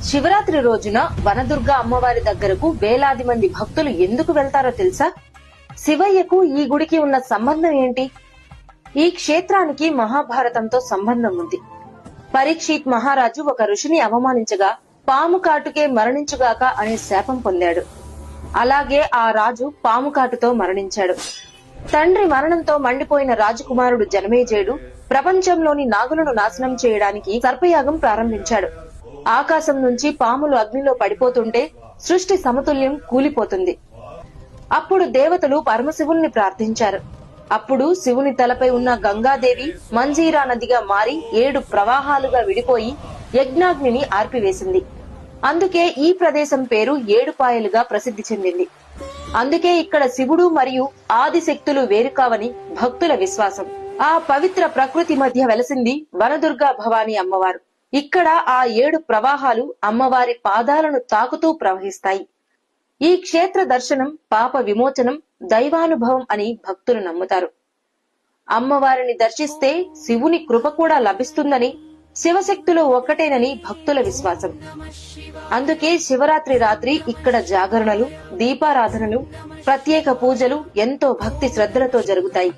శివరాత్రి రోజున వనదుర్గ అమ్మవారి దగ్గరకు వేలాది మంది భక్తులు ఎందుకు వెళ్తారో తెలుసా? శివయ్యకు ఈ గుడికి ఉన్న సంబంధం ఏంటి? ఈ క్షేత్రానికి మహాభారతంతో సంబంధం ఉంది. పరీక్షిత్ మహారాజు ఒక ఋషిని అవమానించగా పాము కాటుకే మరణించుగాక అనే శాపం పొందాడు. అలాగే ఆ రాజు పాము కాటుతో మరణించాడు. తండ్రి మరణంతో మండిపోయిన రాజకుమారుడు జనమేజయుడు ప్రపంచంలోని నాగులను నాశనం చేయడానికి సర్పయాగం ప్రారంభించాడు. ఆకాశం నుంచి పాములు అగ్నిలో పడిపోతుంటే సృష్టి సమతుల్యం కూలిపోతుంది. అప్పుడు దేవతలు పరమశివుణ్ణి ప్రార్థించారు. అప్పుడు శివుని తలపై ఉన్న గంగాదేవి మంజీరా నదిగా మారి 7 ప్రవాహాలుగా విడిపోయి యజ్ఞాగ్నిని ఆర్పివేసింది. అందుకే ఈ ప్రదేశం పేరు ఏడుపాయలుగా ప్రసిద్ధి చెందింది. అందుకే ఇక్కడ శివుడు మరియు ఆదిశక్తులు వేరుకావని భక్తుల విశ్వాసం. ఆ పవిత్ర ప్రకృతి మధ్య వెలసింది వనదుర్గా భవానీ అమ్మవారు. ఇక్కడ ఆ 7 ప్రవాహాలు అమ్మవారి పాదాలను తాకుతూ ప్రవహిస్తాయి. ఈ క్షేత్ర దర్శనం పాప విమోచనం, దైవానుభవం అని భక్తులు నమ్ముతారు. అమ్మవారిని దర్శిస్తే శివుని కృప కూడా లభిస్తుందని, శివశక్తులు ఒక్కటేనని భక్తుల విశ్వాసం. అందుకే శివరాత్రి రాత్రి ఇక్కడ జాగరణలు, దీపారాధనలు, ప్రత్యేక పూజలు ఎంతో భక్తి శ్రద్ధలతో జరుగుతాయి.